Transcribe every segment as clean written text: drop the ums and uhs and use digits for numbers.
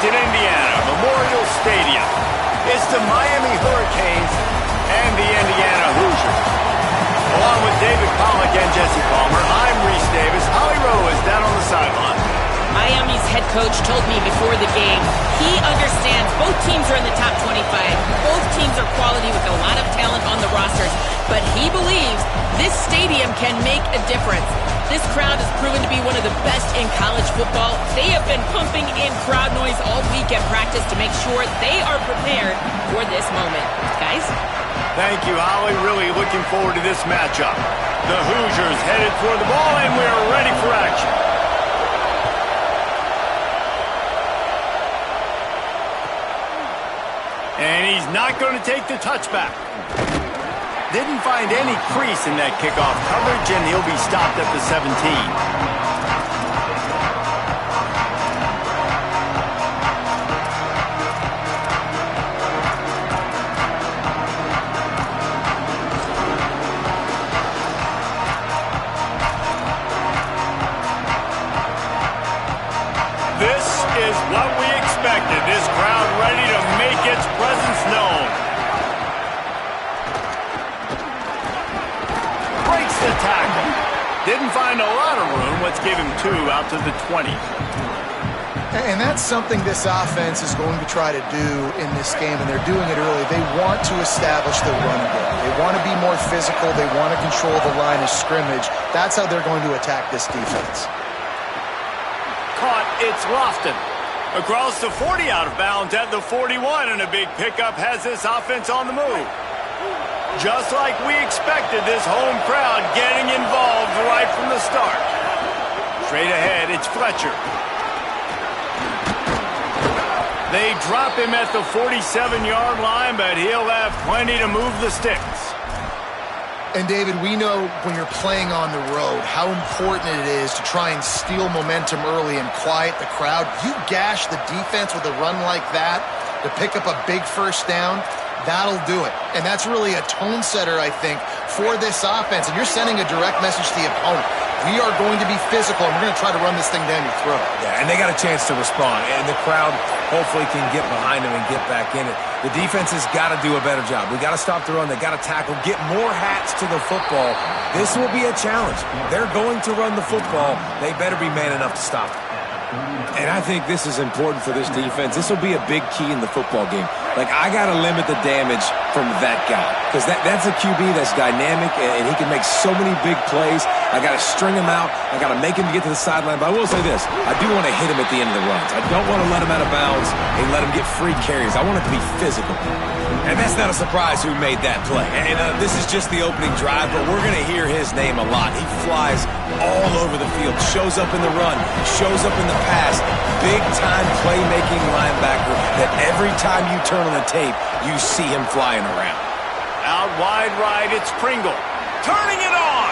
Bloomington, Indiana, Memorial Stadium. It's the Miami Hurricanes and the Indiana Hoosiers. Along with David Pollack and Jesse Palmer, I'm Reese Davis. Holly Rowe is down on the sideline. Miami's head coach told me before the game, he understands both teams are in the top 25. Both teams are quality with a lot of talent on the rosters. But he believes this stadium can make a difference. This crowd has proven to be one of the best in college football. They have been pumping in crowd noise all week at practice to make sure they are prepared for this moment. Guys? Thank you, Holly. Really looking forward to this matchup. The Hoosiers headed for the ball, and we are ready for action. And he's not going to take the touchback. Didn't find any crease in that kickoff coverage, and he'll be stopped at the 17. This is what we expected. This crowd ready to make its presence known. Breaks the tackle. Didn't find a lot of room. Let's give him 2 out to the 20. And that's something this offense is going to try to do in this game, and they're doing it early. They want to establish the run game. They want to be more physical. They want to control the line of scrimmage. That's how they're going to attack this defense. Caught, it's Lofton. Across the 40, out of bounds at the 41, and a big pickup has this offense on the move. Just like we expected, this home crowd getting involved right from the start. Straight ahead, it's Fletcher. They drop him at the 47-yard line, but he'll have plenty to move the sticks. And, David, we know when you're playing on the road how important it is to try and steal momentum early and quiet the crowd. You gash the defense with a run like that to pick up a big first down, that'll do it. And that's really a tone setter, I think, for this offense. And you're sending a direct message to the opponent. We are going to be physical, and we're going to try to run this thing down your throat. Yeah, and they got a chance to respond. And the crowd hopefully can get behind them and get back in it. The defense has got to do a better job. We got to stop the run. They got to tackle, get more hats to the football. This will be a challenge. They're going to run the football. They better be man enough to stop it. And I think this is important for this defense. This will be a big key in the football game. Like, I got to limit the damage from that guy. Because that's a QB that's dynamic, and he can make so many big plays. I got to string him out. I got to make him get to the sideline. But I will say this. I do want to hit him at the end of the runs. I don't want to let him out of bounds and let him get free carries. I want it to be physical. And that's not a surprise who made that play. And this is just the opening drive, but we're going to hear his name a lot. He flies all over the field, shows up in the run, shows up in the pass. Big-time playmaking linebacker that every time you turn on the tape, you see him flying around. Out wide right, it's Pringle. Turning it on.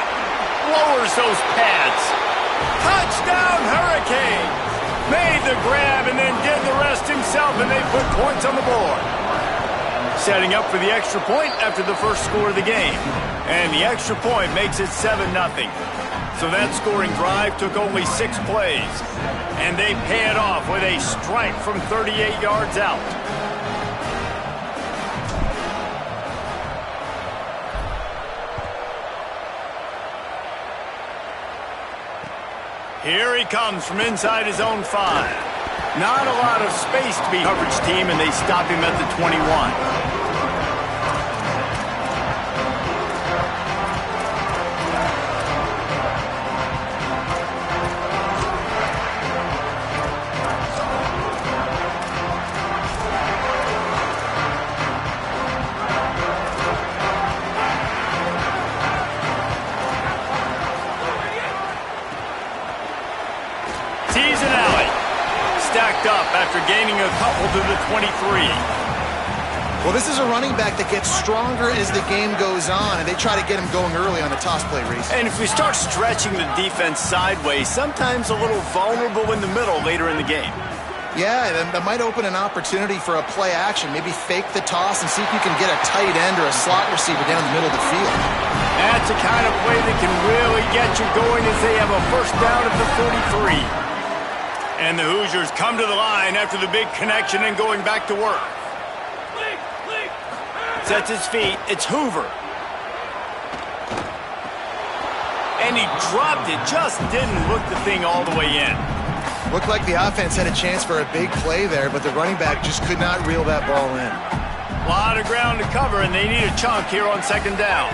Lowers those pads. Touchdown, Hurricanes. Made the grab and then did the rest himself, and they put points on the board. Setting up for the extra point after the first score of the game. And the extra point makes it 7-0. So that scoring drive took only 6 plays. And they pay it off with a strike from 38 yards out. Here he comes from inside his own 5. Not a lot of space to be coverage team, and they stop him at the 21. Up after gaining a couple to the 23. Well, this is a running back that gets stronger as the game goes on, and they try to get him going early on the toss play, Reese. And if we start stretching the defense sideways, sometimes a little vulnerable in the middle later in the game. Yeah, that might open an opportunity for a play action. Maybe fake the toss and see if you can get a tight end or a slot receiver down the middle of the field. That's the kind of play that can really get you going as they have a first down at the 43. And the Hoosiers come to the line after the big connection and going back to work. Sets his feet. It's Hoover. And he dropped it. Just didn't look the thing all the way in. Looked like the offense had a chance for a big play there, but the running back just could not reel that ball in. A lot of ground to cover, and they need a chunk here on second down.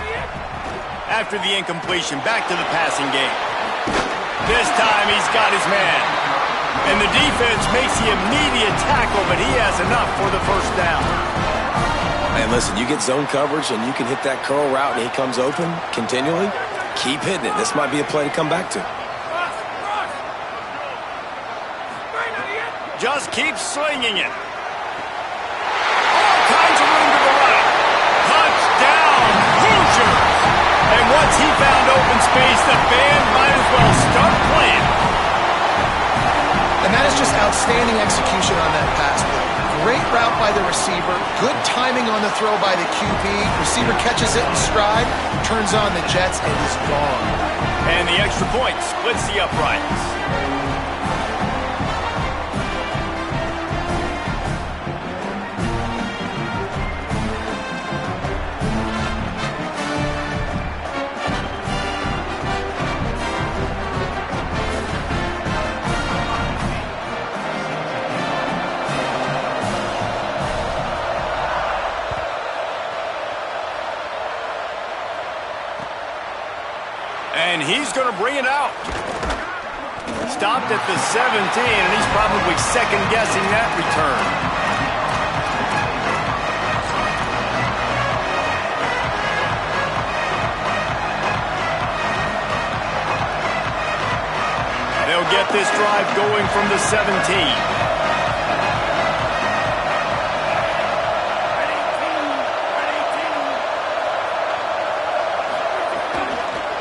After the incompletion, back to the passing game. This time he's got his man. And the defense makes the immediate tackle, but he has enough for the first down. And listen, you get zone coverage and you can hit that curl route and he comes open continually. Keep hitting it. This might be a play to come back to. Just keep slinging it. All kinds of room to the right. Touchdown, Hoosiers! And once he found open space, the band might as well start playing. And that is just outstanding execution on that pass play. Great route by the receiver. Good timing on the throw by the QB. Receiver catches it in stride, turns on the jets, and is gone. And the extra point splits the uprights. And he's going to bring it out. Stopped at the 17, and he's probably second-guessing that return. They'll get this drive going from the 17.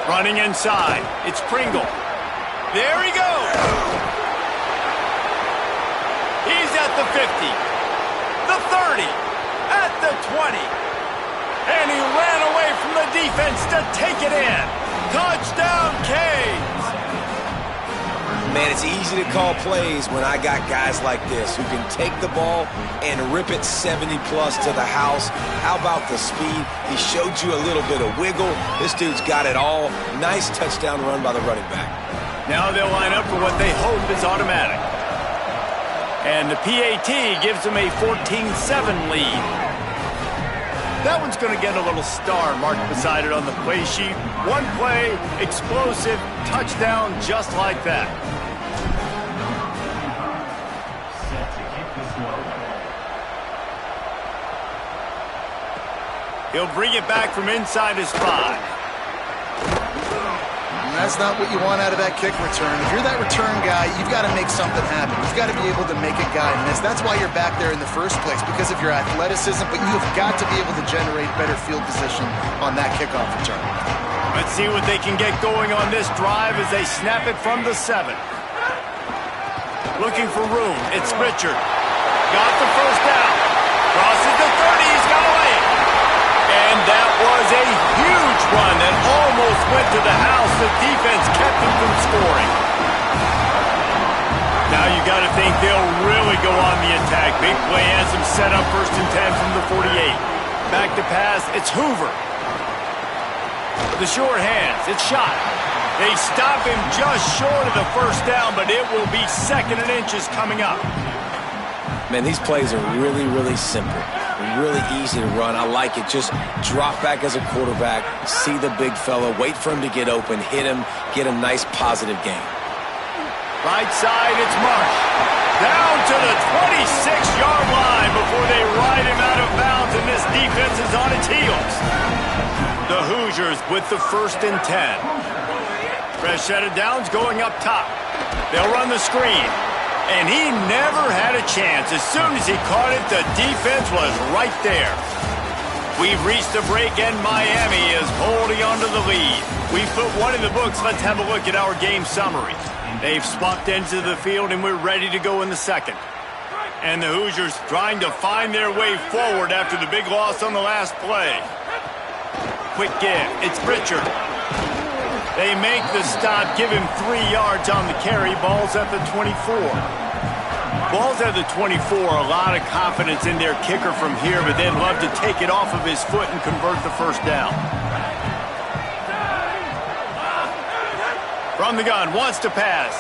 Running inside. It's Pringle. There he goes. He's at the 50. The 30. At the 20. And he ran away from the defense to take it in. Touchdown, Canes. Man, it's easy to call plays when I got guys like this who can take the ball and rip it 70-plus to the house. How about the speed? He showed you a little bit of wiggle. This dude's got it all. Nice touchdown run by the running back. Now they'll line up for what they hope is automatic. And the PAT gives them a 14-7 lead. That one's going to get a little star marked beside it on the play sheet. One play, explosive, touchdown, just like that. He'll bring it back from inside his 5. That's not what you want out of that kick return. If you're that return guy, you've got to make something happen. You've got to be able to make a guy miss. That's why you're back there in the first place, because of your athleticism, but you've got to be able to generate better field position on that kickoff return. Let's see what they can get going on this drive as they snap it from the 7. Looking for room. It's Richard. Got the first down. Crosses the 30. He's got away. And that was a huge run that almost went to the house. The defense kept him from scoring. Now you got to think they'll really go on the attack. Big play has them set up 1st and 10 from the 48. Back to pass. It's Hoover. The short hands. It's shot. They stop him just short of the first down, but it will be 2nd and inches coming up. Man, these plays are really, really simple. Really easy to run. I like it. Just drop back as a quarterback, see the big fella, wait for him to get open, hit him, get a nice positive gain. Right side, it's Marsh. Down to the 26-yard line before they ride him out of bounds, and this defense is on its heels. The Hoosiers with the 1st and 10. Fresh set of downs going up top. They'll run the screen. And he never had a chance. As soon as he caught it, the defense was right there. We've reached the break, and Miami is holding on to the lead. We've put one in the books. Let's have a look at our game summary. They've swapped ends of the field, and we're ready to go in the 2nd. And the Hoosiers trying to find their way forward after the big loss on the last play. Quick give. It's Richard. They make the stop, give him 3 yards on the carry. Ball's at the 24. Ball's at the 24. A lot of confidence in their kicker from here, but they'd love to take it off of his foot and convert the first down. From the gun, wants to pass.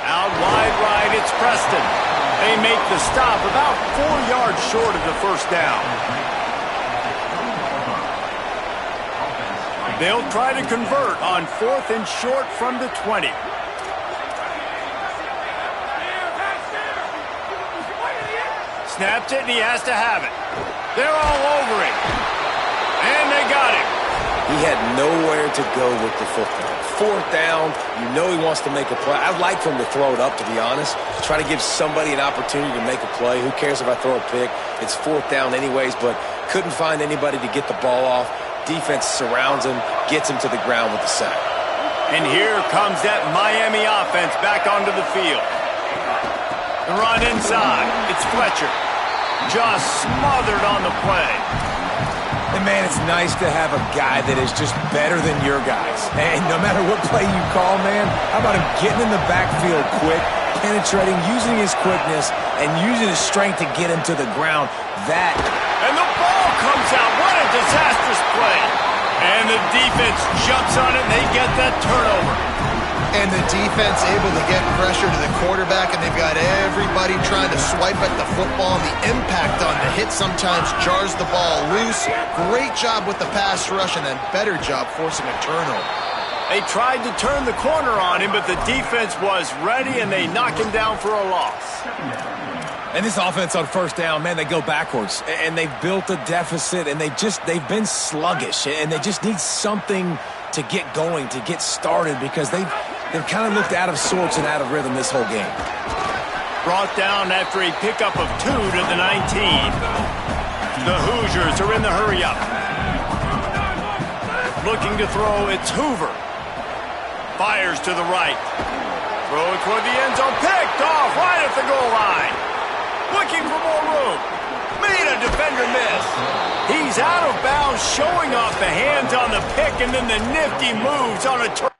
Out wide right, it's Preston. They make the stop about 4 yards short of the first down. They'll try to convert on 4th and short from the 20. Snaps it, and he has to have it. They're all over him. And they got him. He had nowhere to go with the football. 4th down, you know he wants to make a play. I'd like for him to throw it up, to be honest. Try to give somebody an opportunity to make a play. Who cares if I throw a pick? It's 4th down anyways, but couldn't find anybody to get the ball off. Defense surrounds him, gets him to the ground with the sack. And here comes that Miami offense back onto the field. The run inside. It's Fletcher. Just smothered on the play. And, man, it's nice to have a guy that is just better than your guys. And no matter what play you call, man, how about him getting in the backfield quick, penetrating, using his quickness, and using his strength to get him to the ground. That. And the ball comes out. What a disastrous play. And the defense jumps on it, and they get that turnover. And the defense able to get pressure to the quarterback, and they've got everybody trying to swipe at the football. And the impact on the hit sometimes jars the ball loose. Great job with the pass rush, and a better job forcing a turnover. They tried to turn the corner on him, but the defense was ready, and they knock him down for a loss. And this offense on 1st down, man, they go backwards. And they've built a deficit, and they've been sluggish. And they just need something to get going, to get started, because they've kind of looked out of sorts and out of rhythm this whole game. Brought down after a pickup of 2 to the 19. The Hoosiers are in the hurry-up. Looking to throw, it's Hoover. Fires to the right. Throw it toward the end zone. Picked off right at the goal line. Looking for more room. Made a defender miss. He's out of bounds, showing off the hands on the pick, and then the nifty moves on a turn.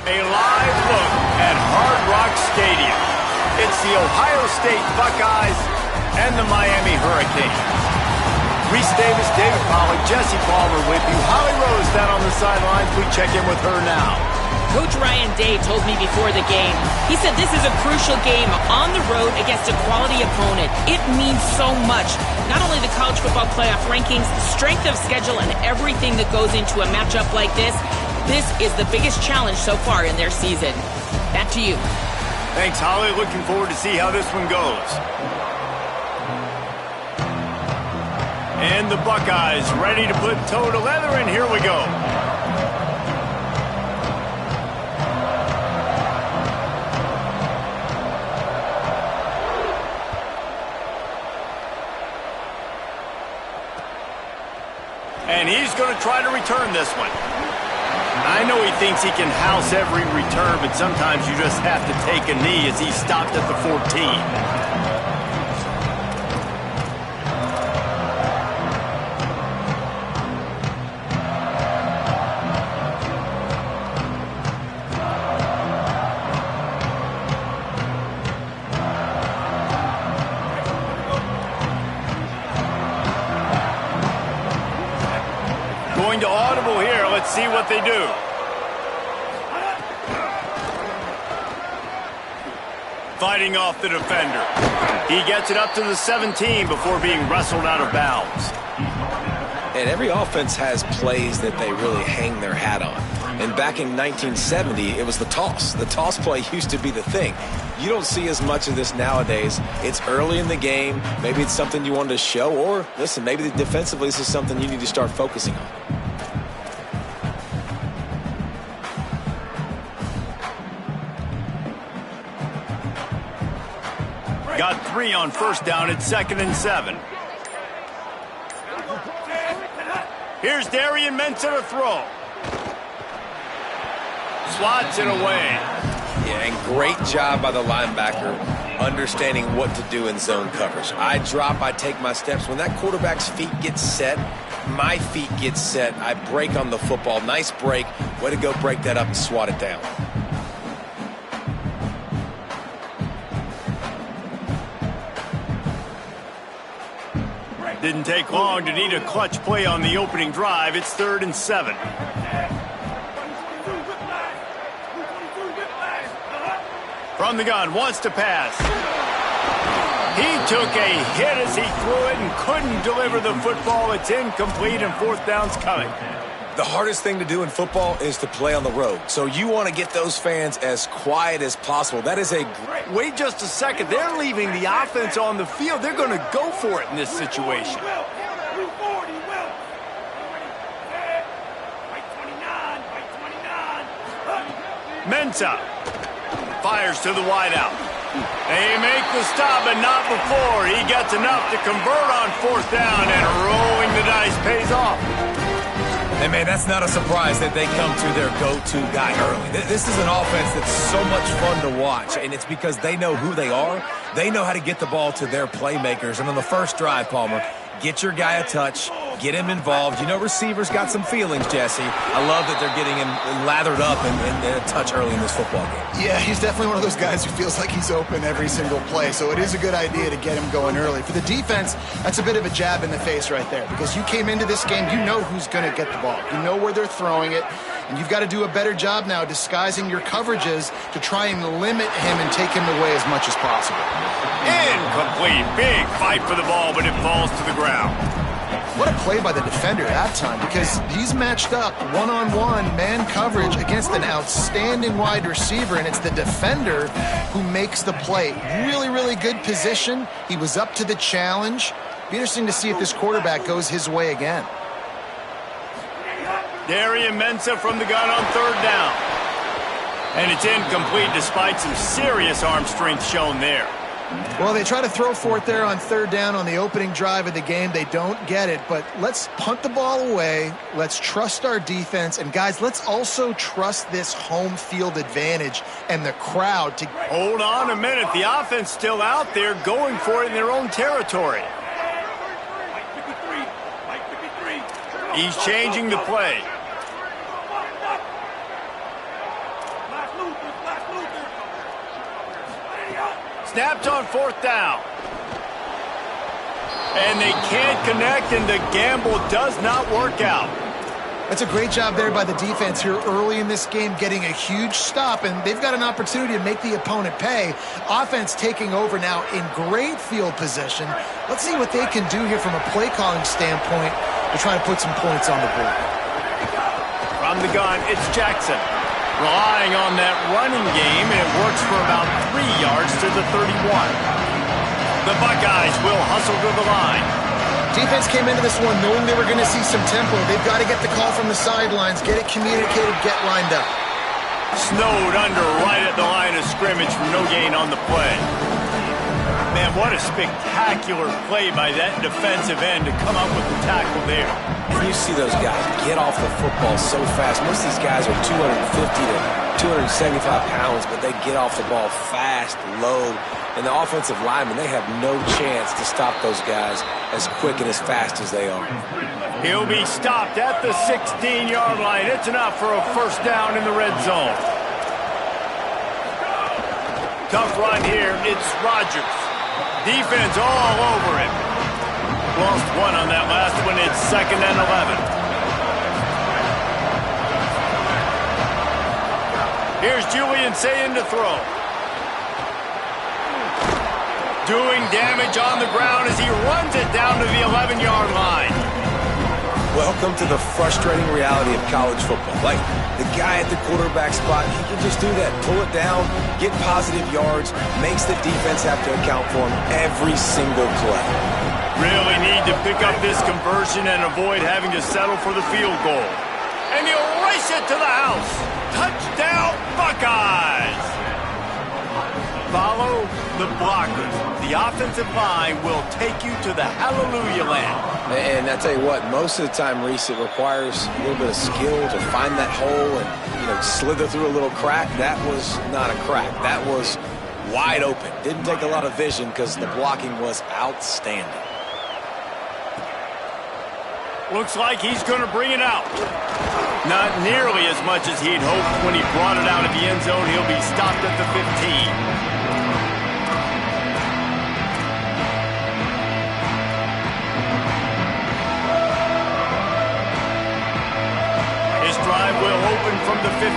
A live look at Hard Rock Stadium. It's the Ohio State Buckeyes and the Miami Hurricanes. Reese Davis, David Pollack, Jesse Palmer with you. Holly Rose down on the sidelines. We check in with her now. Coach Ryan Day told me before the game, he said this is a crucial game on the road against a quality opponent. It means so much. Not only the college football playoff rankings, strength of schedule, and everything that goes into a matchup like this, this is the biggest challenge so far in their season. Back to you. Thanks, Holly. Looking forward to see how this one goes. And the Buckeyes ready to put toe to leather, and here we go. And he's going to try to return this one. I know he thinks he can house every return, but sometimes you just have to take a knee as he stopped at the 14. Going to audible here. Let's see what they do. Fighting off the defender. He gets it up to the 17 before being wrestled out of bounds. And every offense has plays that they really hang their hat on. And back in 1970, it was the toss. The toss play used to be the thing. You don't see as much of this nowadays. It's early in the game. Maybe it's something you wanted to show. Or, listen, maybe defensively this is something you need to start focusing on. Got 3 on first down. It's 2nd and 7. Here's Darian Mensah to throw. Slots it away. Yeah, and great job by the linebacker understanding what to do in zone coverage. I drop, I take my steps. When that quarterback's feet get set, my feet get set. I break on the football. Nice break. Way to go break that up and swat it down. Didn't take long to need a clutch play on the opening drive. It's 3rd and 7. From the gun, wants to pass. He took a hit as he threw it and couldn't deliver the football. It's incomplete and 4th down's coming. The hardest thing to do in football is to play on the road. So you want to get those fans as quiet as possible. That is a great... Wait just a second. They're leaving the offense on the field. They're going to go for it in this situation. Mensah fires to the wideout. They make the stop, but not before. He gets enough to convert on 4th down, and rolling the dice pays off. And, man, that's not a surprise that they come to their go-to guy early. This is an offense that's so much fun to watch, and it's because they know who they are. They know how to get the ball to their playmakers. And on the first drive, Palmer, get your guy a touch, get him involved. You know receivers got some feelings, Jesse. I love that they're getting him lathered up and a touch early in this football game. Yeah, he's definitely one of those guys who feels like he's open every single play, so it is a good idea to get him going early. For the defense, that's a bit of a jab in the face right there, because you came into this game, you know who's going to get the ball. You know where they're throwing it, and you've got to do a better job now disguising your coverages to try and limit him and take him away as much as possible. Incomplete. Big fight for the ball, but it falls to the ground. What a play by the defender that time, because he's matched up one-on-one man coverage against an outstanding wide receiver, and it's the defender who makes the play. Really, really good position. He was up to the challenge. Be interesting to see if this quarterback goes his way again. Darian Mensah from the gun on 3rd down. And it's incomplete despite some serious arm strength shown there. Well, they try to throw for it there on 3rd down on the opening drive of the game. They don't get it, but let's punt the ball away. Let's trust our defense. And, guys, let's also trust this home field advantage and the crowd to... Hold on a minute. The offense still out there going for it in their own territory. He's changing the play. Snapped on 4th down. And they can't connect, and the gamble does not work out. That's a great job there by the defense here early in this game, getting a huge stop, and they've got an opportunity to make the opponent pay. Offense taking over now in great field position. Let's see what they can do here from a play calling standpoint to try to put some points on the board. From the gun, it's Jackson. Relying on that running game, and it works for about 3 yards to the 31. The Buckeyes will hustle to the line. Defense came into this one knowing they were going to see some tempo. They've got to get the call from the sidelines, get it communicated, get lined up. Snowed under right at the line of scrimmage for no gain on the play. Man, what a spectacular play by that defensive end to come up with the tackle there. And you see those guys get off the football so fast. Most of these guys are 250 to 275 pounds, but they get off the ball fast, low. And the offensive linemen, they have no chance to stop those guys as quick and as fast as they are. He'll be stopped at the 16-yard line. It's enough for a 1st down in the red zone. Tough run here. It's Rodgers. Defense all over him. Lost 1 on that last one. It's 2nd and 11. Here's Julian saying to throw. Doing damage on the ground as he runs it down to the 11-yard line. Welcome to the frustrating reality of college football. Like, the guy at the quarterback spot, he can just do that. Pull it down, get positive yards, makes the defense have to account for him every single play. Really need to pick up this conversion and avoid having to settle for the field goal. And he'll race it to the house. Touchdown, Buckeyes! Follow the blockers. The offensive line will take you to the hallelujah land. And I tell you what, most of the time, Reese, it requires a little bit of skill to find that hole and, slither through a little crack. That was not a crack. That was wide open. Didn't take a lot of vision because the blocking was outstanding. Looks like he's going to bring it out. Not nearly as much as he'd hoped when he brought it out of the end zone. He'll be stopped at the 15. Drive will open from the 15.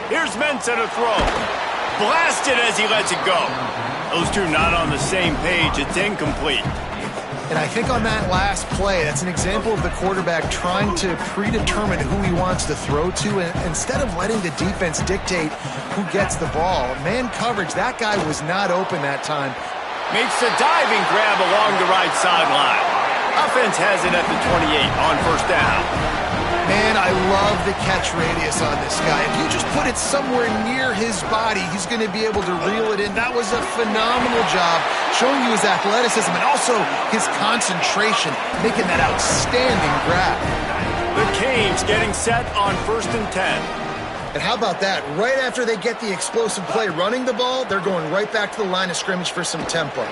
Here's Mensah to throw. Blasted as he lets it go. Those two not on the same page. It's incomplete. And I think on that last play, that's an example of the quarterback trying to predetermine who he wants to throw to, and instead of letting the defense dictate who gets the ball. Man coverage, that guy was not open that time. Makes a diving grab along the right sideline. Offense has it at the 28 on 1st down. Man, I love the catch radius on this guy. If you just put it somewhere near his body, he's going to be able to reel it in. That was a phenomenal job, showing you his athleticism and also his concentration, making that outstanding grab. The Canes getting set on 1st and 10. And how about that? Right after they get the explosive play running the ball, they're going right back to the line of scrimmage for some tempo.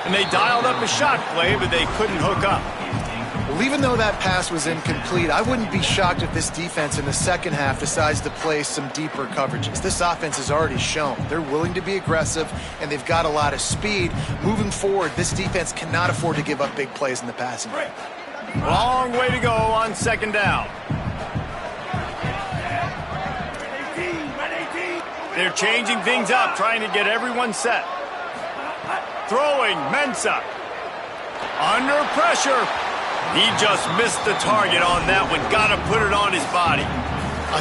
And they dialed up a shot play, but they couldn't hook up. Well, even though that pass was incomplete, I wouldn't be shocked if this defense in the second half decides to play some deeper coverages. This offense has already shown they're willing to be aggressive, and they've got a lot of speed. Moving forward, this defense cannot afford to give up big plays in the passing game. Long way to go on 2nd down. They're changing things up, trying to get everyone set. Throwing, Mensah. Under pressure. He just missed the target on that one. Got to put it on his body.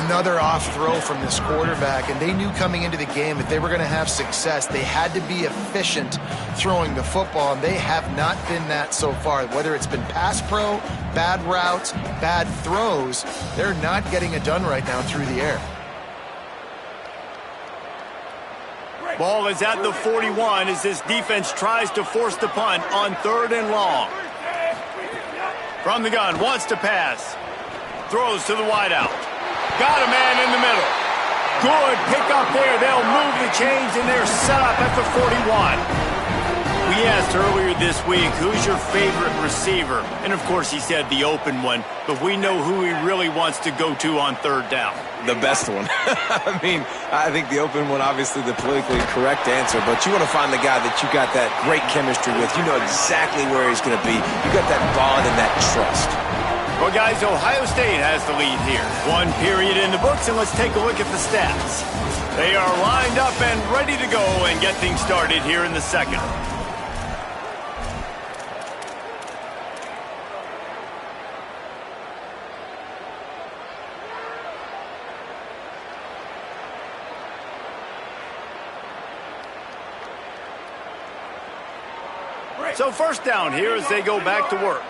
Another off throw from this quarterback, and they knew coming into the game if they were going to have success, they had to be efficient throwing the football, and they have not been that so far. Whether it's been pass pro, bad routes, bad throws, they're not getting it done right now through the air. Ball is at the 41 as this defense tries to force the punt on 3rd and long. From the gun, wants to pass. Throws to the wideout. Got a man in the middle. Good pick up there. They'll move the chains, and they're set up at the 41. We We asked earlier this week, who's your favorite receiver? And of course he said the open one, but we know who he really wants to go to on third down. The best one. I mean, I think the open one, obviously the politically correct answer, but you want to find the guy that you got that great chemistry with. You know exactly where he's going to be. You got that bond and that trust. Well, guys, Ohio State has the lead here. 1 period in the books, and let's take a look at the stats. They are lined up and ready to go and get things started here in the second. So first down here as they go back to work.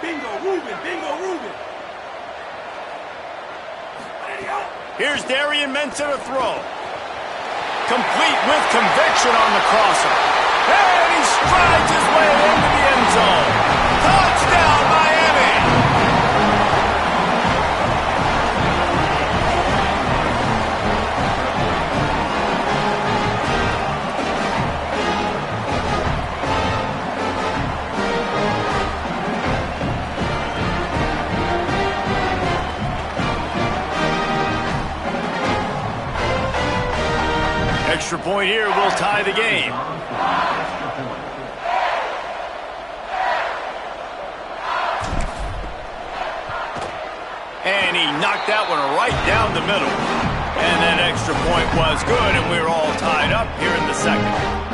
Bingo, Ruben, bingo, Ruben. Here's Darian Mensah to throw. Complete with conviction on the crosser. And he strides his way into the end zone. Touchdown, Miami! Extra point here will tie the game. And he knocked that one right down the middle. And that extra point was good, and we're all tied up here in the second.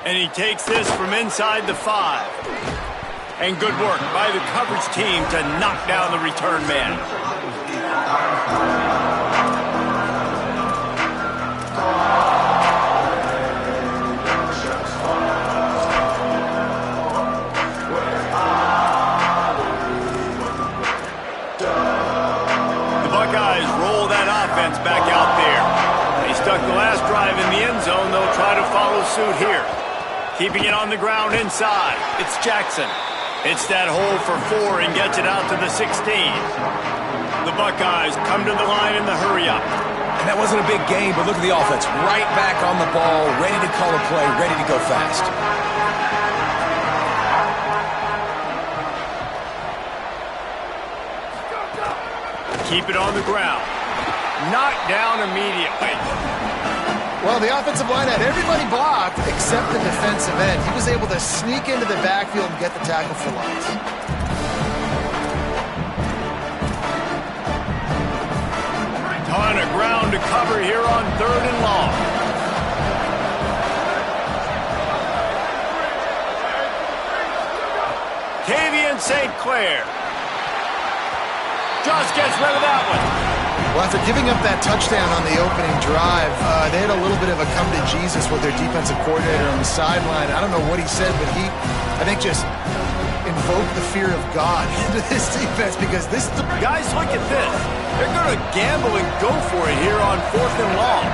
And he takes this from inside the 5. And good work by the coverage team to knock down the return man. The Buckeyes roll that offense back out there. They stuck the last drive in the end zone. They'll try to follow suit here. Keeping it on the ground inside. It's Jackson. It's that hole for 4 and gets it out to the 16. The Buckeyes come to the line in the hurry-up. And that wasn't a big game, but look at the offense. Right back on the ball, ready to call a play, ready to go fast. Keep it on the ground. Knocked down immediately. Well, the offensive line had everybody blocked except the defensive end. He was able to sneak into the backfield and get the tackle for loss. Ton of ground to cover here on 3rd and long. Kavian St. Clair just gets rid of that one. Well, after giving up that touchdown on the opening drive, they had a little bit of a come-to-Jesus with their defensive coordinator on the sideline. I don't know what he said, but he, I think, just invoked the fear of God into this defense because this... Guys, look at this. They're going to gamble and go for it here on 4th and long.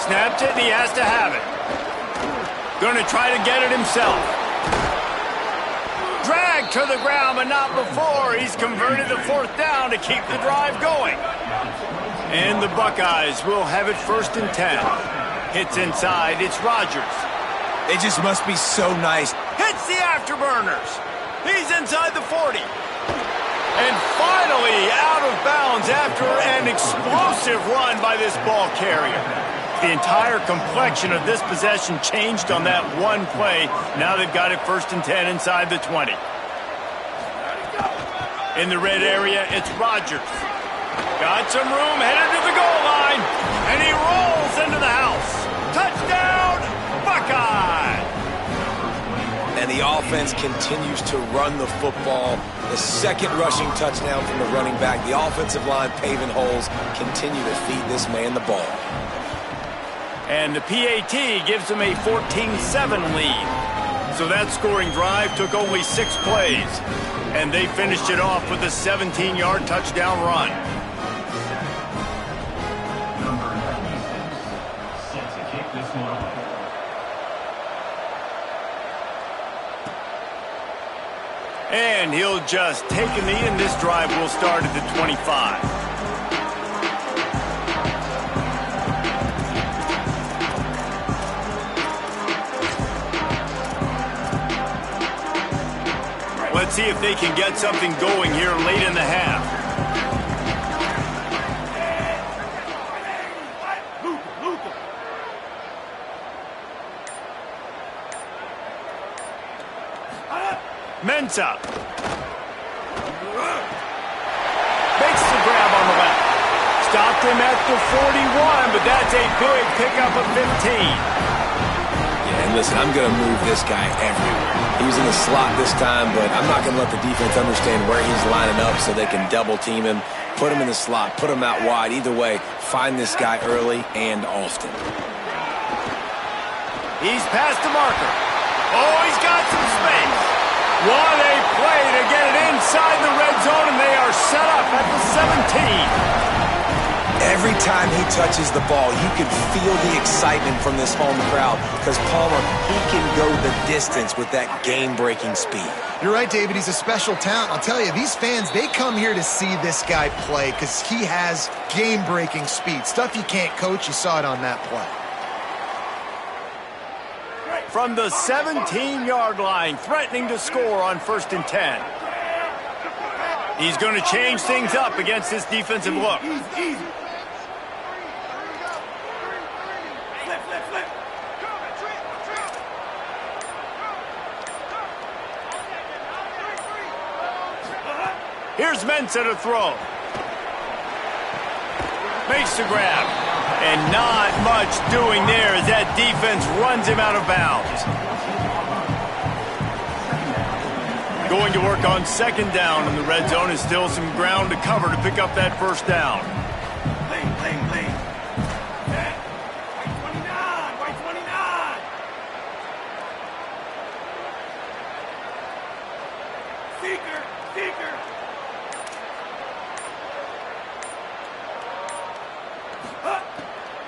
Snapped it, and he has to have it. Going to try to get it himself. Dragged to the ground, but not before. He's converted the 4th down to keep the drive going. And the Buckeyes will have it 1st and 10. Hits inside. It's Rodgers. It just must be so nice. Hits the afterburners. He's inside the 40. And finally out of bounds after an explosive run by this ball carrier. The entire complexion of this possession changed on that one play. Now they've got it 1st and 10 inside the 20. In the red area, it's Rodgers. Got some room, headed to the goal line, and he rolls into the house. Touchdown, Buckeye! And the offense continues to run the football. The second rushing touchdown from the running back. The offensive line paving holes. Continue to feed this man the ball. And the PAT gives them a 14-7 lead. So that scoring drive took only 6 plays, and they finished it off with a 17-yard touchdown run. And he'll just take a knee, and this drive will start at the 25. Let's see if they can get something going here late in the half. Mensah makes the grab on the left. Stopped him at the 41, but that's a big pickup of 15. Yeah, and listen, I'm going to move this guy everywhere. He's in the slot this time, but I'm not going to let the defense understand where he's lining up so they can double team him, put him in the slot, put him out wide. Either way, find this guy early and often. He's past the marker. Oh, he's got some space. What a play to get it inside the red zone, and they are set up at the 17. Every time he touches the ball, you can feel the excitement from this home crowd because Palmer, he can go the distance with that game-breaking speed. You're right, David. He's a special talent. I'll tell you, these fans, they come here to see this guy play because he has game-breaking speed. Stuff you can't coach. You saw it on that play. From the 17-yard line, threatening to score on 1st and 10. He's going to change things up against this defensive look. Here's Mensah to throw. Makes the grab. And not much doing there as that defense runs him out of bounds. Going to work on 2nd down in the red zone. Is still some ground to cover to pick up that 1st down.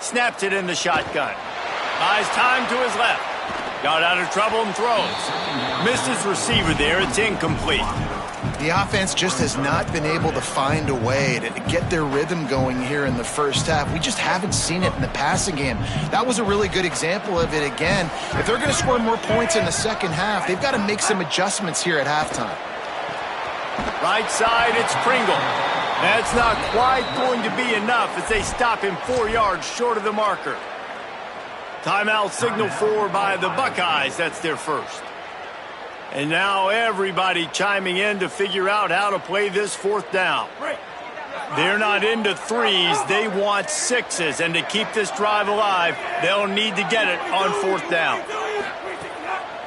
Snaps it in the shotgun. Buys time to his left. Got out of trouble and throws. Missed his receiver there. It's incomplete. The offense just has not been able to find a way to get their rhythm going here in the first half. We just haven't seen it in the passing game. That was a really good example of it again. If they're going to score more points in the second half, they've got to make some adjustments here at halftime. Right side, it's Pringle. That's not quite going to be enough as they stop him 4 yards short of the marker. Timeout signal for by the Buckeyes. That's their first. And now everybody chiming in to figure out how to play this 4th down. They're not into 3s. They want 6s. And to keep this drive alive, they'll need to get it on 4th down.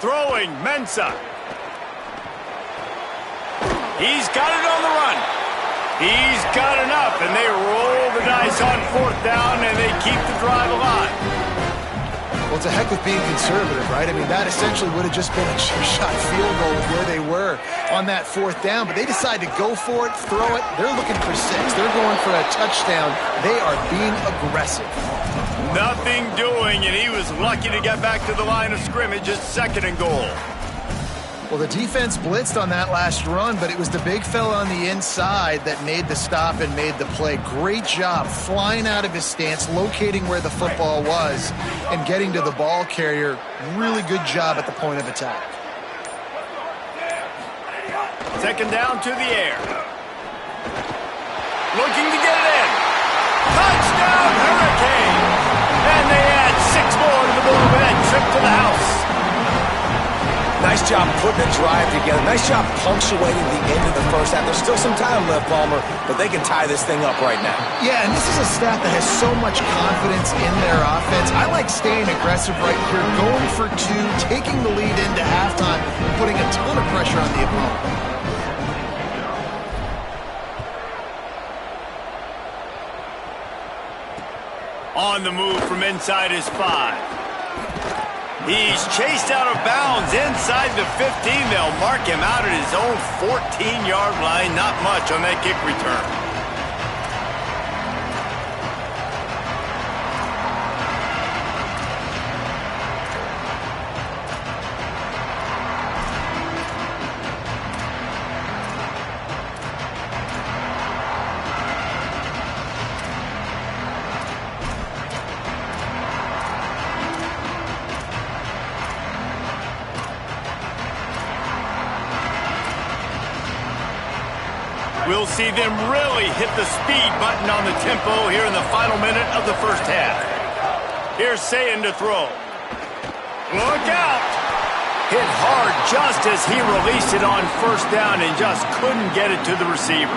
Throwing, Mensah. He's got it on the run. He's got enough, and they roll the dice on 4th down, and they keep the drive alive. Well, it's a heck of being conservative, right? I mean, that essentially would have just been a shot field goal with where they were on that 4th down, but they decide to go for it, throw it. They're looking for 6. They're going for a touchdown. They are being aggressive. Nothing doing, and he was lucky to get back to the line of scrimmage at 2nd and goal. Well, the defense blitzed on that last run, but it was the big fella on the inside that made the stop and made the play. Great job flying out of his stance, locating where the football was, and getting to the ball carrier. Really good job at the point of attack. 2nd down to the air. Looking to get it in. Touchdown, Hurricane! And they add 6 more to the board with that trip to the house. Nice job putting a drive together. Nice job punctuating the end of the first half. There's still some time left, Palmer, but they can tie this thing up right now. Yeah, and this is a staff that has so much confidence in their offense. I like staying aggressive right here, going for 2, taking the lead into halftime, and putting a ton of pressure on the opponent. On the move from inside his 5. He's chased out of bounds inside the 15. They'll mark him out at his own 14-yard line. Not much on that kick return. We'll see them really hit the speed button on the tempo here in the final minute of the first half. Here's Sayin to throw. Look out! Hit hard just as he released it on first down and just couldn't get it to the receiver.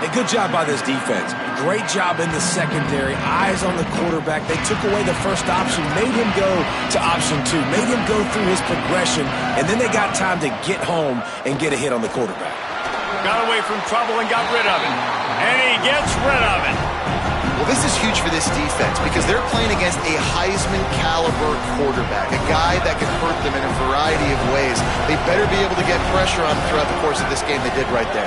A good job by this defense. Great job in the secondary. Eyes on the quarterback. They took away the first option, made him go to option 2, made him go through his progression, and then they got time to get home and get a hit on the quarterback. Got away from trouble and got rid of it. And he gets rid of it. Well, this is huge for this defense because they're playing against a Heisman-caliber quarterback, a guy that can hurt them in a variety of ways. They better be able to get pressure on him throughout the course of this game. They did right there.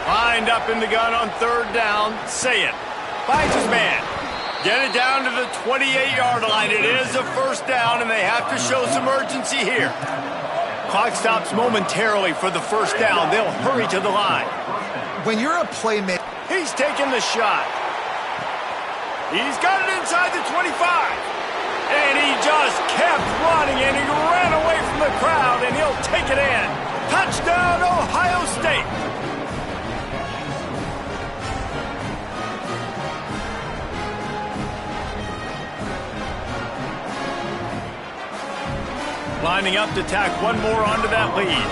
Lined up in the gun on third down. Sayin finds his man. Get it down to the 28-yard line. It is a first down, and they have to show some urgency here. Clock stops momentarily for the first down. They'll hurry to the line. When you're a playmaker, he's taking the shot. He's got it inside the 25. And he just kept running, and he ran away from the crowd, and he'll take it in. Touchdown, Ohio State. Lining up to tack one more onto that lead.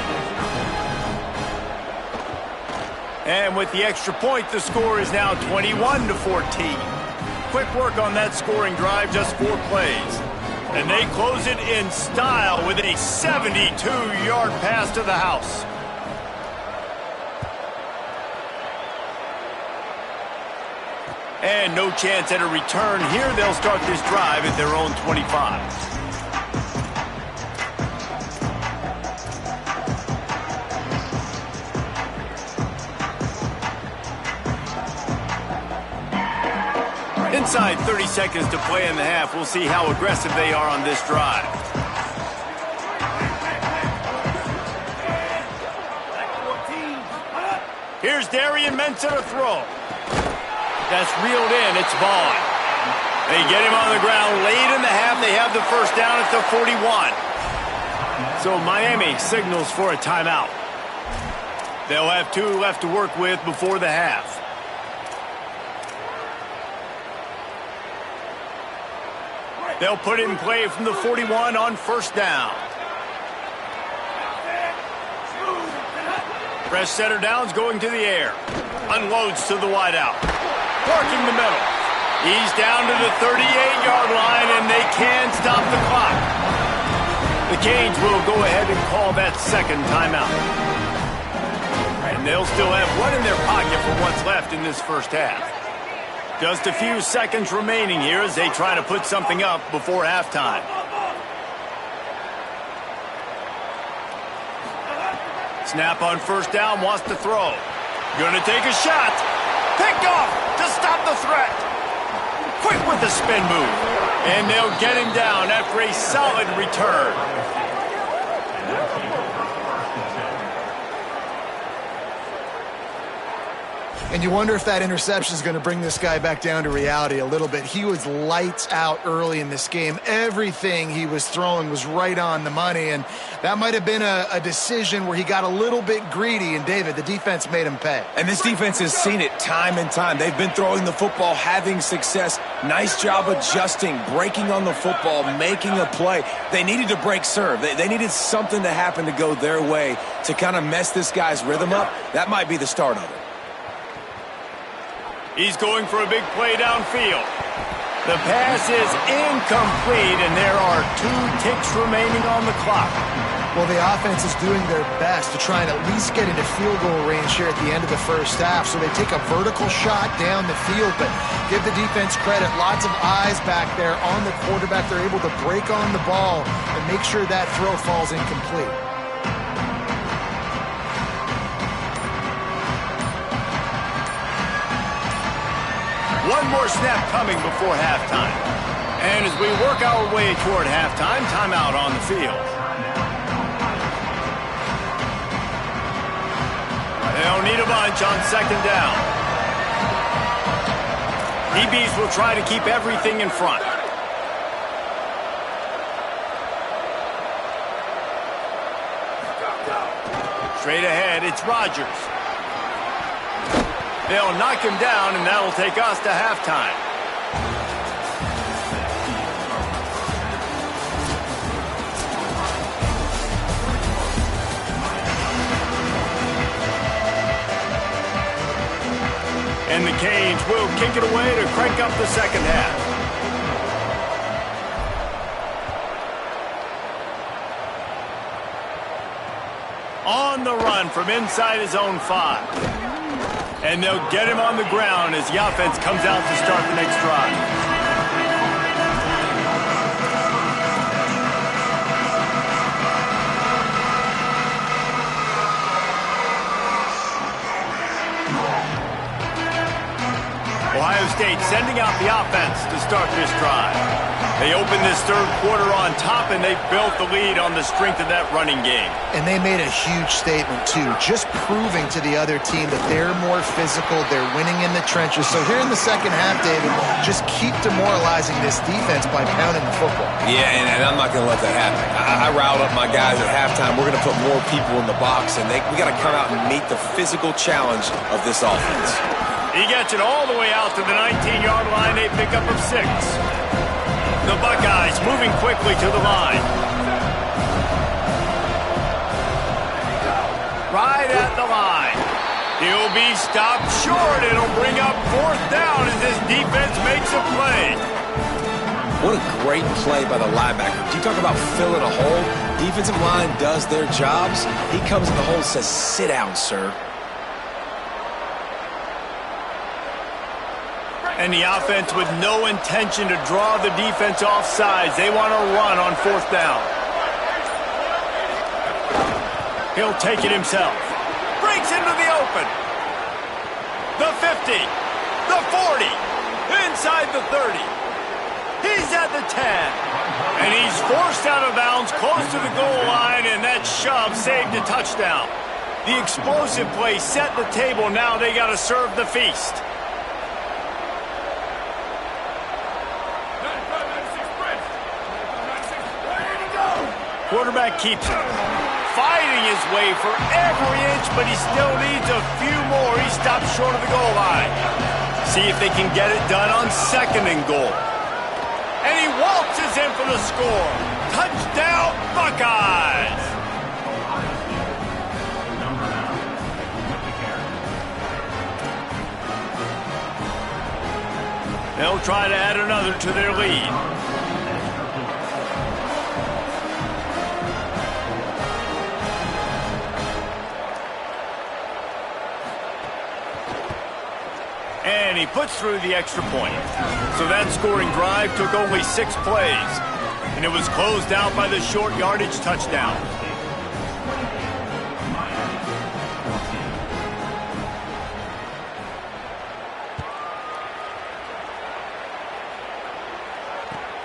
And with the extra point, the score is now 21-14. Quick work on that scoring drive, just 4 plays. And they close it in style with a 72-yard pass to the house. And no chance at a return here. They'll start this drive at their own 25. Inside 30 seconds to play in the half. We'll see how aggressive they are on this drive. Here's Darian Mensah to throw. That's reeled in. It's Vaughn. They get him on the ground late in the half. They have the first down at the 41. So Miami signals for a timeout. They'll have 2 left to work with before the half. They'll put it in play from the 41 on first down. Fresh center downs going to the air. Unloads to the wideout. Parking the middle. He's down to the 38-yard line, and they can stop the clock. The Canes will go ahead and call that second timeout. And they'll still have one in their pocket for what's left in this first half. Just a few seconds remaining here as they try to put something up before halftime. Snap on first down, wants to throw. Gonna take a shot. Picked off to stop the threat. Quick with the spin move. And they'll get him down after a solid return. and you wonder if that interception is going to bring this guy back down to reality a little bit. He was lights out early in this game. Everything he was throwing was right on the money, and that might have been a decision where he got a little bit greedy, and David, the defense made him pay. And this defense has seen it time and time. They've been throwing the football, having success. Nice job adjusting, breaking on the football, making a play. They needed to break serve. They needed something to happen to go their way to kind of mess this guy's rhythm up. That might be the start of it. He's going for a big play downfield. The pass is incomplete, and there are 2 ticks remaining on the clock. Well, the offense is doing their best to try and at least get into field goal range here at the end of the first half. So they take a vertical shot down the field, but give the defense credit. Lots of eyes back there on the quarterback. They're able to break on the ball and make sure that throw falls incomplete. One more snap coming before halftime. And as we work our way toward halftime, timeout on the field. They'll need a bunch on second down. DBs will try to keep everything in front. Straight ahead, it's Rodgers. They'll knock him down, and that'll take us to halftime. And the Canes will kick it away to crank up the second half. On the run from inside his own 5. And they'll get him on the ground as the offense comes out to start the next drive. Ohio State sending out the offense to start this drive. They opened this third quarter on top, and they built the lead on the strength of that running game. And they made a huge statement, too, just proving to the other team that they're more physical, they're winning in the trenches. So here in the second half, David, just keep demoralizing this defense by pounding the football. Yeah, and I'm not going to let that happen. I riled up my guys at halftime. We're going to put more people in the box, and we got to come out and meet the physical challenge of this offense. He gets it all the way out to the 19-yard line, a pickup of 6. The Buckeyes moving quickly to the line. Right at the line. He'll be stopped short. It'll bring up 4th down as this defense makes a play. What a great play by the linebacker. Do you talk about filling a hole? Defensive line does their jobs. He comes in the hole and says, "Sit down, sir." And the offense with no intention to draw the defense off sides. They want to run on 4th down. He'll take it himself. Breaks into the open. The 50. The 40. Inside the 30. He's at the 10. And he's forced out of bounds close to the goal line, and that shove saved a touchdown. The explosive play set the table. Now they got to serve the feast. Quarterback keeps it. Fighting his way for every inch, but he still needs a few more. He stops short of the goal line. See if they can get it done on 2nd and goal. And he waltzes in for the score. Touchdown, Buckeyes! They'll try to add another to their lead. And he puts through the extra point. So that scoring drive took only 6 plays. And it was closed out by the short yardage touchdown.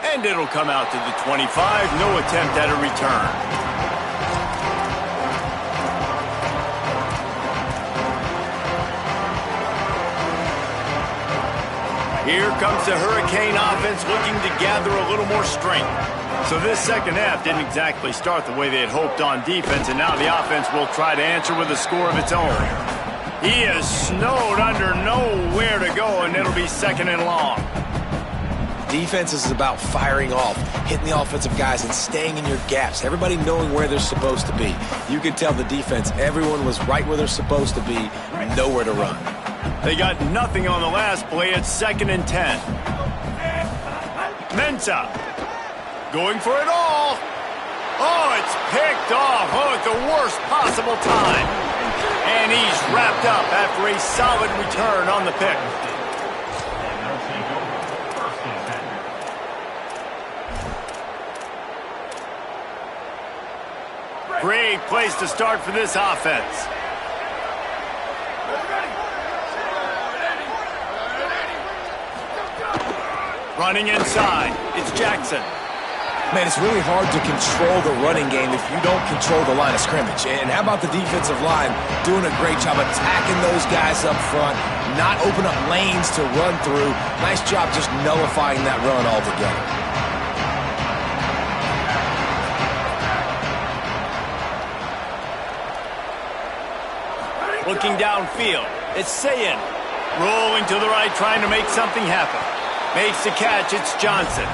And it'll come out to the 25. No attempt at a return. Here comes the Hurricane offense looking to gather a little more strength. So this second half didn't exactly start the way they had hoped on defense, and now the offense will try to answer with a score of its own. He is snowed under, nowhere to go, and it'll be 2nd and long. Defense is about firing off, hitting the offensive guys, and staying in your gaps. Everybody knowing where they're supposed to be. You can tell the defense, everyone was right where they're supposed to be, nowhere to run. They got nothing on the last play at 2nd and 10. Mensah going for it all. Oh, it's picked off. Oh, at the worst possible time. And he's wrapped up after a solid return on the pick. Great place to start for this offense. Running inside, it's Jackson. Man, it's really hard to control the running game if you don't control the line of scrimmage. And how about the defensive line doing a great job attacking those guys up front, not open up lanes to run through. Nice job just nullifying that run altogether. Looking downfield, it's Sayin. Rolling to the right, trying to make something happen. Makes the catch, it's Johnson.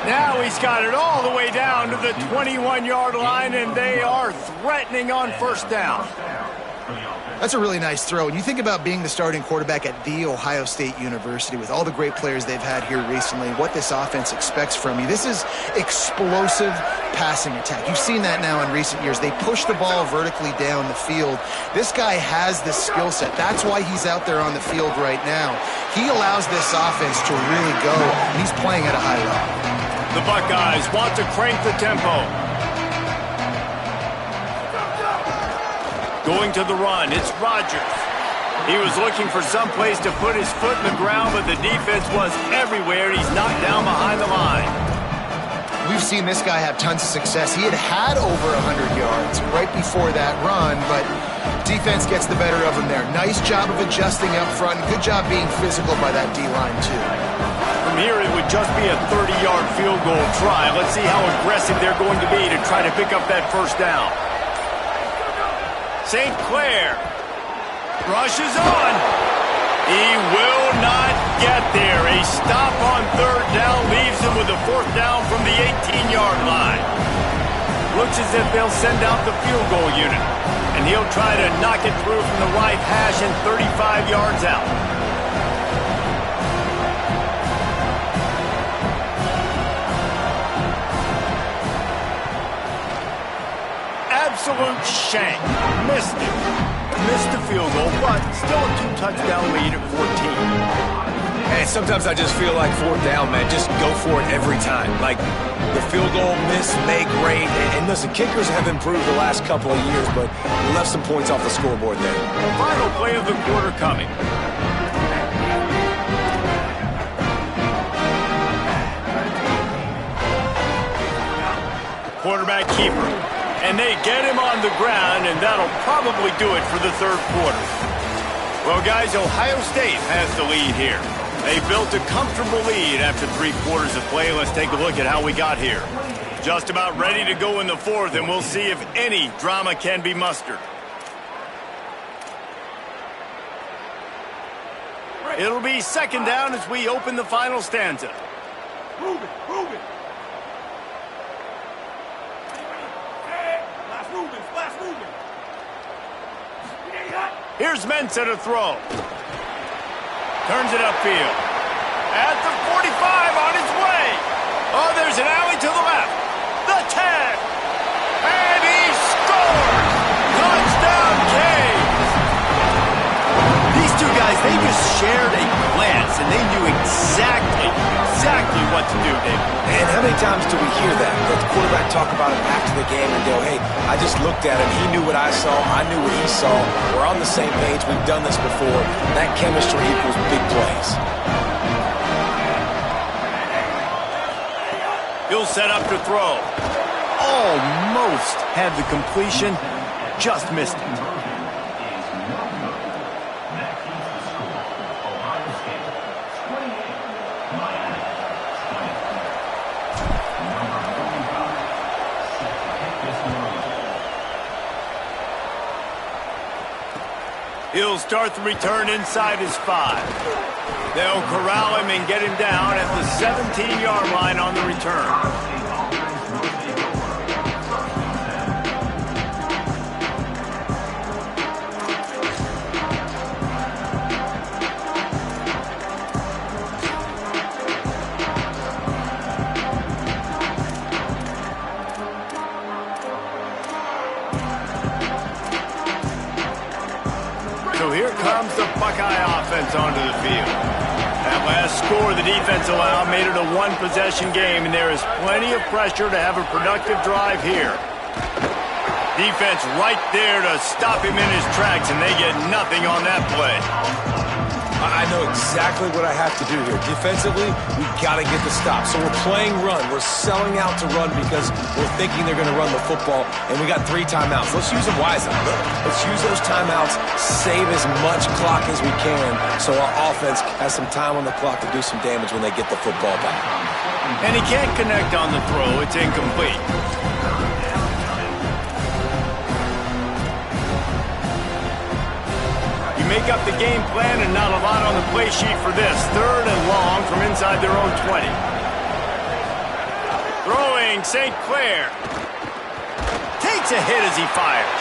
Now he's got it all the way down to the 21-yard line, and they are threatening on first down. That's a really nice throw. And you think about being the starting quarterback at The Ohio State University with all the great players they've had here recently, what this offense expects from you. This is explosive passing attack. You've seen that now in recent years. They push the ball vertically down the field. This guy has this skill set. That's why he's out there on the field right now. He allows this offense to really go. He's playing at a high level. The Buckeyes want to crank the tempo. Going to the run, it's Rodgers. He was looking for some place to put his foot in the ground, but the defense was everywhere. He's knocked down behind the line. We've seen this guy have tons of success. He had over 100 yards right before that run, but defense gets the better of him there. Nice job of adjusting up front. Good job being physical by that D-line, too. From here, it would just be a 30-yard field goal try. Let's see how aggressive they're going to be to try to pick up that first down. St. Clair rushes on. He will not get there. A stop on third down leaves him with a fourth down from the 18-yard line. Looks as if they'll send out the field goal unit, and he'll try to knock it through from the right hash and 35 yards out. Absolute shank. Missed it. Missed the field goal, but still a two-touchdown lead at 14. And sometimes I just feel like fourth down, man. Just go for it every time. Like the field goal miss, make great. And listen, kickers have improved the last couple of years, but left some points off the scoreboard there. Final play of the quarter coming. Quarterback keeper. And they get him on the ground, and that'll probably do it for the third quarter. Well, guys, Ohio State has the lead here. They built a comfortable lead after 3 quarters of play. Let's take a look at how we got here. Just about ready to go in the fourth, and we'll see if any drama can be mustered. It'll be second down as we open the final stanza. Move it, move it. Here's Mensah to throw. Turns it upfield. At the 45 on his way. Oh, there's an alley to the left. The 10. And he scores. Touchdown, Canes. These two guys, they just shared a glance, and they knew exactly what to do, David. And how many times do we hear that? Let the quarterback talk about it after the game and go, hey, I just looked at him. He knew what I saw. I knew what he saw. We're on the same page. We've done this before. That chemistry equals big plays. He'll set up to throw. Almost had the completion. Just missed it. He'll start the return inside his 5. They'll corral him and get him down at the 17-yard line on the return. Buckeye offense onto the field. That last score the defense allowed made it a one-possession game, and there is plenty of pressure to have a productive drive here. Defense right there to stop him in his tracks, and they get nothing on that play. I know exactly what I have to do here. Defensively, we've got to get the stop. So we're playing run. We're selling out to run because we're thinking they're going to run the football, and we got 3 timeouts. Let's use them wisely. Let's use those timeouts, save as much clock as we can so our offense has some time on the clock to do some damage when they get the football back. And he can't connect on the throw. It's incomplete. Make up the game plan and not a lot on the play sheet for this. 3rd and long from inside their own 20. Throwing St. Clair. Takes a hit as he fires.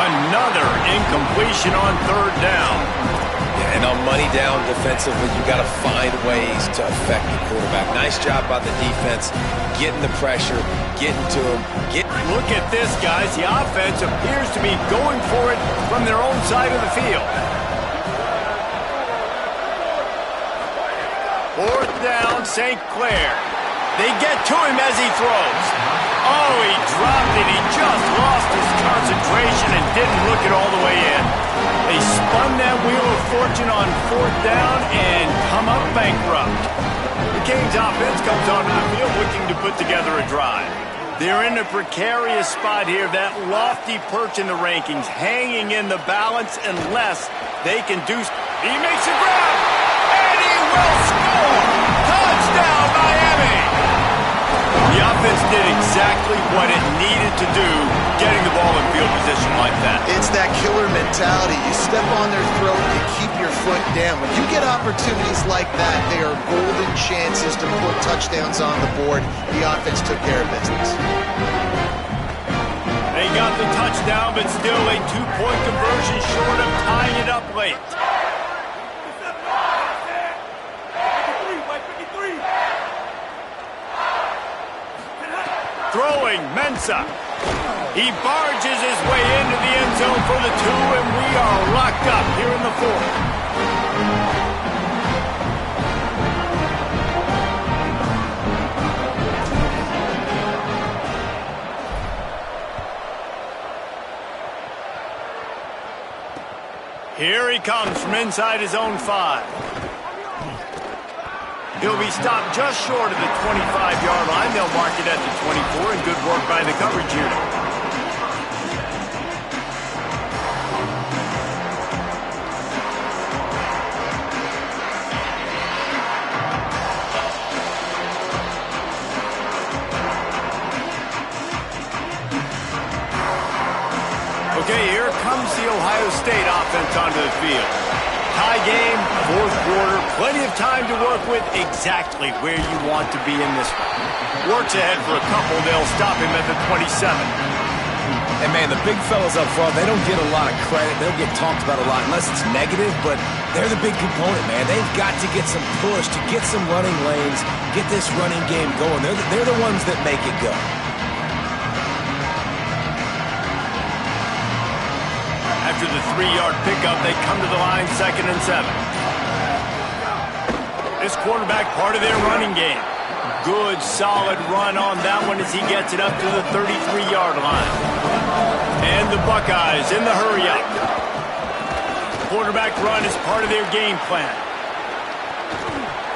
Another incompletion on 3rd down. Yeah, and on money down defensively, you got to find ways to affect the quarterback. Nice job by the defense, getting the pressure, getting to him. Look at this, guys. The offense appears to be going for it from their own side of the field. 4th down, St. Clair. They get to him as he throws. Oh, he dropped it. He just lost his concentration and didn't look it all the way in. They spun that wheel of fortune on 4th down and come up bankrupt. The Canes offense comes onto the field looking to put together a drive. They're in a precarious spot here, that lofty perch in the rankings, hanging in the balance unless they can do... He makes a grab, and he will score! Touchdown, Miami! The offense did exactly what it needed to do, getting the ball in field position like that. It's that killer mentality. You step on their throat, you keep your foot down. When you get opportunities like that, they are golden chances to put touchdowns on the board. The offense took care of business. They got the touchdown, but still a 2-point conversion short of tying it up late. Throwing, Mensah. He barges his way into the end zone for the 2, and we are locked up here in the 4th. Here he comes from inside his own 5. He'll be stopped just short of the 25-yard line. They'll mark it at the 24, and good work by the coverage unit. Okay, here comes the Ohio State offense onto the field. Tie game, 4th quarter, plenty of time to work with, exactly where you want to be in this one. Works ahead for a couple, they'll stop him at the 27. And man, the big fellas up front, they don't get a lot of credit. They'll get talked about a lot unless it's negative, but they're the big component, man. They've got to get some push, to get some running lanes, get this running game going. They're the ones that make it go. After the 3-yard pickup, they come to the line, 2nd and 7. This quarterback, part of their running game. Good, solid run on that one as he gets it up to the 33-yard line. And the Buckeyes in the hurry-up. Quarterback run is part of their game plan.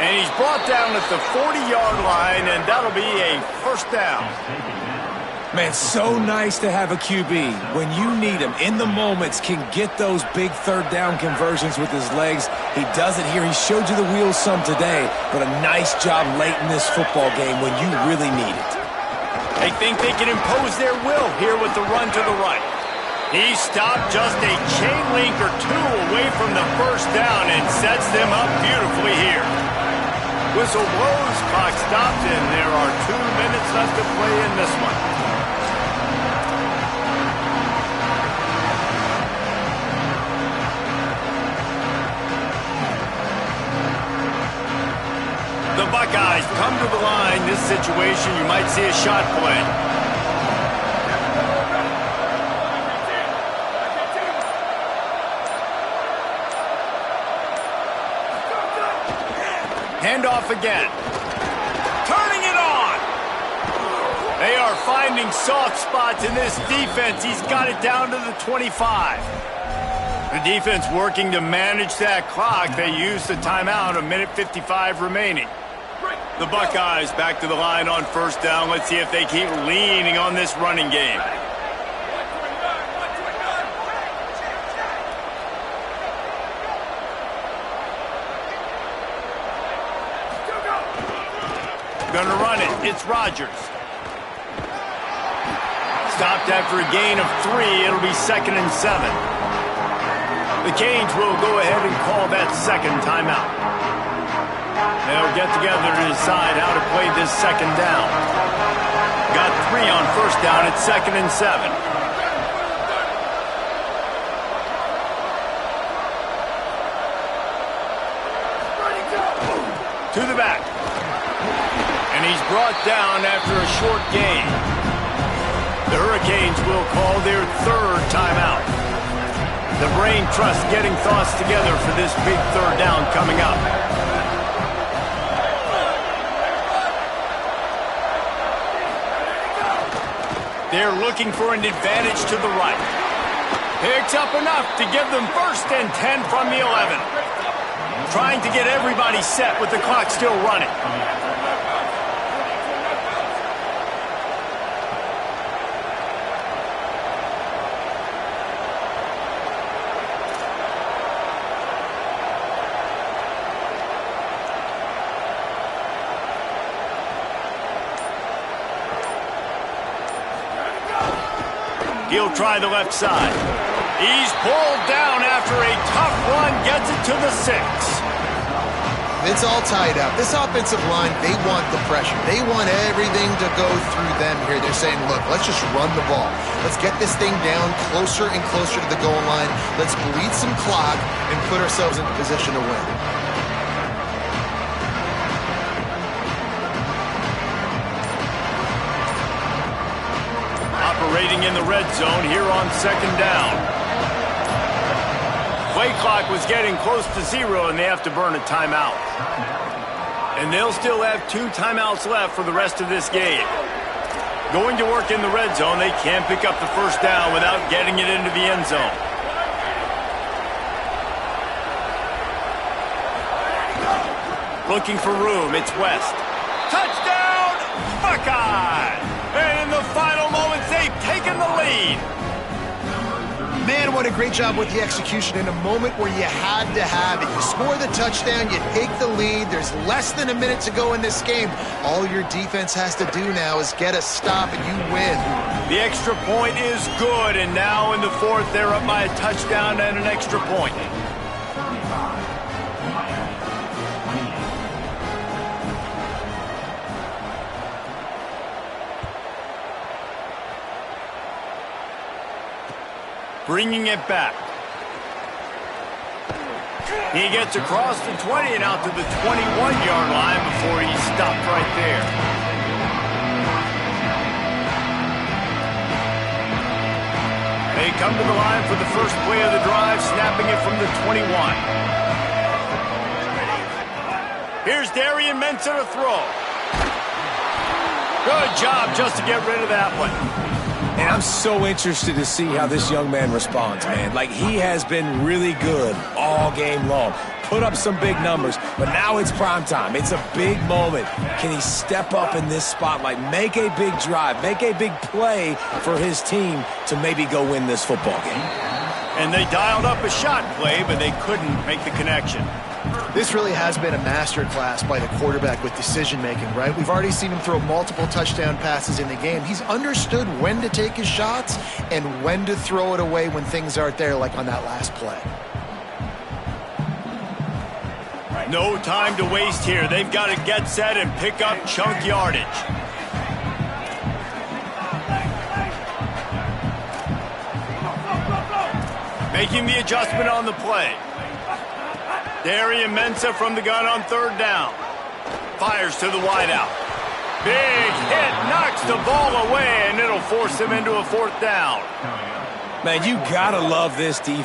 And he's brought down at the 40-yard line, and that'll be a 1st down. Man, so nice to have a QB when you need him in the moments, can get those big 3rd down conversions with his legs. He does it here. He showed you the wheels some today, but a nice job late in this football game when you really need it. They think they can impose their will here with the run to the right. He stopped just a chain link or 2 away from the 1st down and sets them up beautifully here. Whistle blows, clock stops, and there are 2 minutes left to play in this one. The Buckeyes come to the line. This situation, you might see a shot play. Handoff again. Turning it on. They are finding soft spots in this defense. He's got it down to the 25. The defense working to manage that clock. They use the timeout, 1:55 remaining. The Buckeyes back to the line on first down. Let's see if they keep leaning on this running game. Gonna run it. It's Rodgers. Stopped after a gain of 3. It'll be 2nd and 7. The Canes will go ahead and call that second timeout. They'll get together to decide how to play this second down. Got 3 on first down. It's 2nd and 7. To the back. And he's brought down after a short gain. The Hurricanes will call their 3rd timeout. The brain trust getting thoughts together for this big 3rd down coming up. They're looking for an advantage to the right. Picks up enough to give them 1st and 10 from the 11. Trying to get everybody set with the clock still running. He'll try the left side. He's pulled down after a tough run, gets it to the 6. It's all tied up. This offensive line, they want the pressure. They want everything to go through them here. They're saying, look, let's just run the ball. Let's get this thing down closer and closer to the goal line. Let's bleed some clock and put ourselves in position to win. Operating in the red zone here on 2nd down. Play clock was getting close to 0, and they have to burn a timeout. And they'll still have 2 timeouts left for the rest of this game. Going to work in the red zone, they can't pick up the 1st down without getting it into the end zone. Looking for room, it's West. Touchdown, Buckeye! And in the final moments, they've taken the lead. Man, what a great job with the execution in a moment where you had to have it. You score the touchdown, you take the lead. There's less than a minute to go in this game. All your defense has to do now is get a stop and you win. The extra point is good, and now in the 4th, they're up by a touchdown and an extra point. Bringing it back. He gets across the 20 and out to the 21-yard line before he stopped right there. They come to the line for the first play of the drive, snapping it from the 21. Here's Darian Mensah to throw. Good job just to get rid of that one. And I'm so interested to see how this young man responds, man. Like, he has been really good all game long. Put up some big numbers, but now it's prime time. It's a big moment. Can he step up in this spotlight, make a big drive, make a big play for his team to maybe go win this football game? And they dialed up a shot play, but they couldn't make the connection. This really has been a masterclass by the quarterback with decision-making, right? We've already seen him throw multiple touchdown passes in the game. He's understood when to take his shots and when to throw it away when things aren't there, like on that last play. No time to waste here. They've got to get set and pick up chunk yardage. Making the adjustment on the play. Darian Mensah from the gun on 3rd down. Fires to the wideout. Big hit, knocks the ball away, and it'll force him into a 4th down. Man, you gotta love this defense.